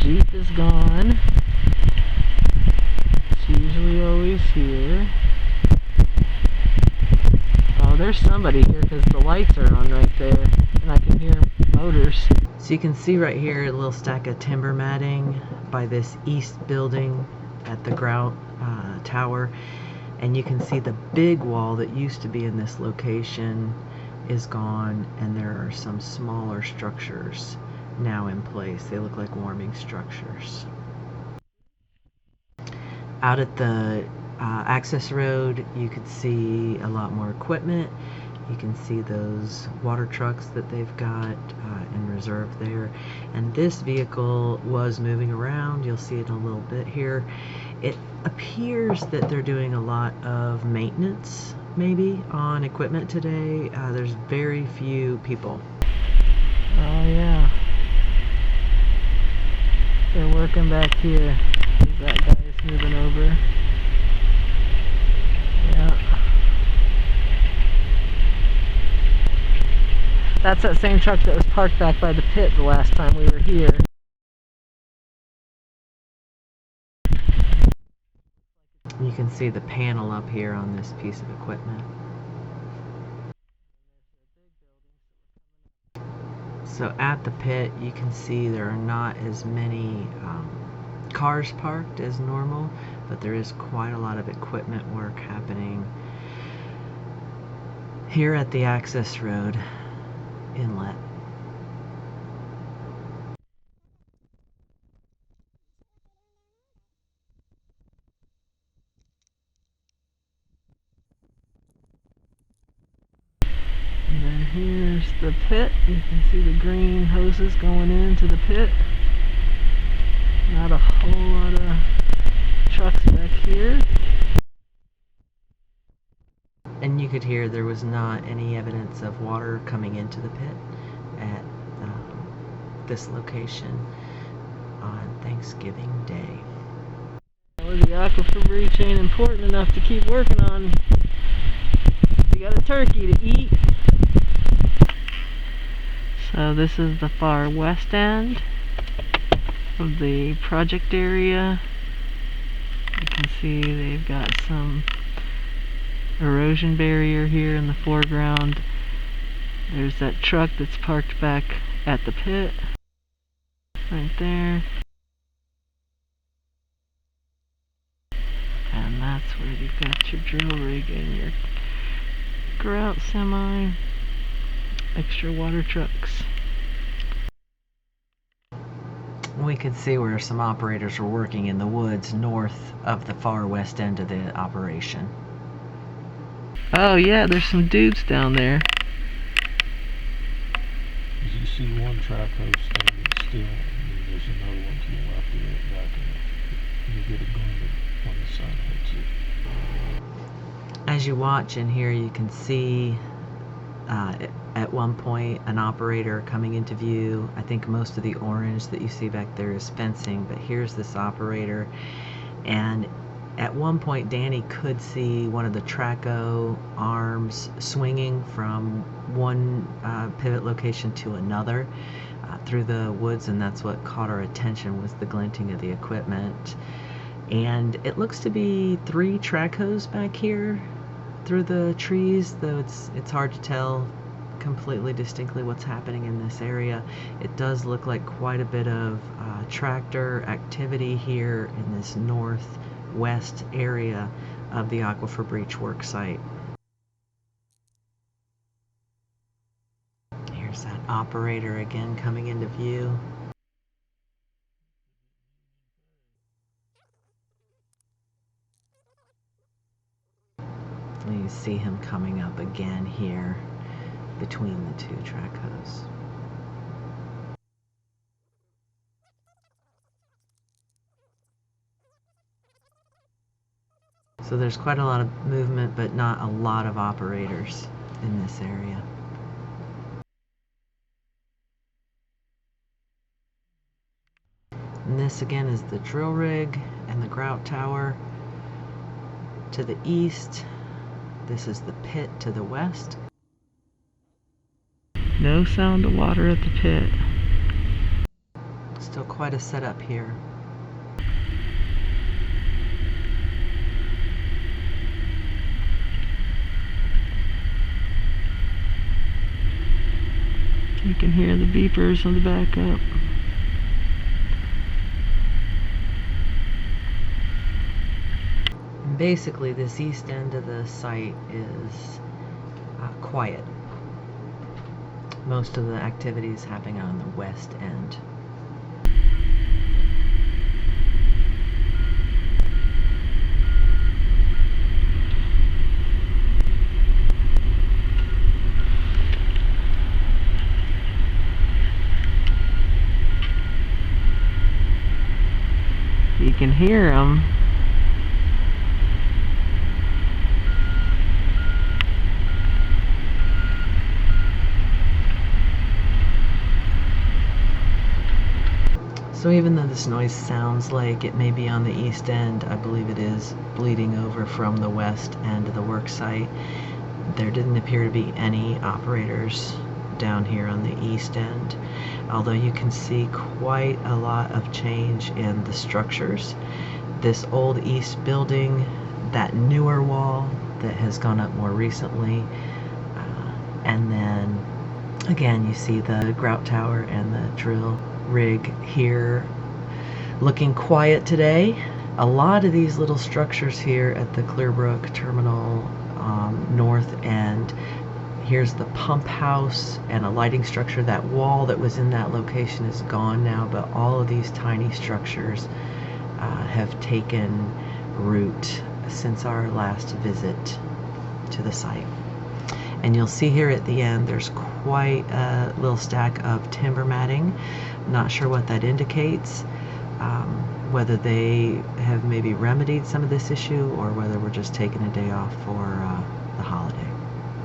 Jeep is gone. It's usually always here. Oh, there's somebody here because the lights are on right there, and I can hear motors. So you can see right here a little stack of timber matting by this east building at the Grout Tower, and you can see the big wall that used to be in this location is gone, and there are some smaller structures now in place. They look like warming structures. Out at the access road, you could see a lot more equipment. You can see those water trucks that they've got in reserve there. And this vehicle was moving around. You'll see it in a little bit here. It appears that they're doing a lot of maintenance, maybe, on equipment today. There's very few people. Oh yeah. They're working back here. That guy is moving over. Yeah. That's that same truck that was parked back by the pit the last time we were here. You can see the panel up here on this piece of equipment. So at the pit, you can see there are not as many cars parked as normal, but there is quite a lot of equipment work happening here at the access road inlet. And then here's the pit. You can see the green hoses going into the pit. Not a whole lot of trucks back here. And you could hear there was not any evidence of water coming into the pit at this location on Thanksgiving Day. Well, the Aquifer breach ain't important enough to keep working on. We got a turkey to eat. So this is the far west end of the project area. You can see they've got some erosion barrier here in the foreground. There's that truck that's parked back at the pit right there, and that's where you've got your drill rig and your grout semi, extra water trucks. We could see where some operators were working in the woods north of the far west end of the operation. Oh yeah, there's some dudes down there. As you see one track host standing still, and then there's another one to the left of it, back in it. You get a glimmer when the sun hits it. As you watch in here, you can see at one point an operator coming into view. I think most of the orange that you see back there is fencing, but here's this operator, and at one point Danny could see one of the Traco arms swinging from one pivot location to another through the woods, and that's what caught our attention, was the glinting of the equipment. And it looks to be 3 Tracos back here through the trees, though it's hard to tell completely distinctly what's happening in this area. It does look like quite a bit of tractor activity here in this northwest area of the Aquifer breach work site. Here's that operator again coming into view. And you see him coming up again here between the 2 Tracos. So there's quite a lot of movement, but not a lot of operators in this area. And this again is the drill rig and the grout tower to the east. This is the pit to the west. No sound of water at the pit. Still quite a setup here. You can hear the beepers on the backup. Basically, this east end of the site is quiet. Most of the activity is happening on the west end. You can hear them. So even though this noise sounds like it may be on the east end, I believe it is bleeding over from the west end of the work site. There didn't appear to be any operators down here on the east end, although you can see quite a lot of change in the structures. This old east building, that newer wall that has gone up more recently, and then again you see the grout tower and the drill rig here looking quiet today. A lot of these little structures here at the Clearbrook terminal north end. Here's the pump house and a lighting structure. That wall that was in that location is gone now, but all of these tiny structures have taken root since our last visit to the site. And you'll see here at the end there's quite a little stack of timber matting. Not sure what that indicates, whether they have maybe remedied some of this issue or whether we're just taking a day off for the holiday.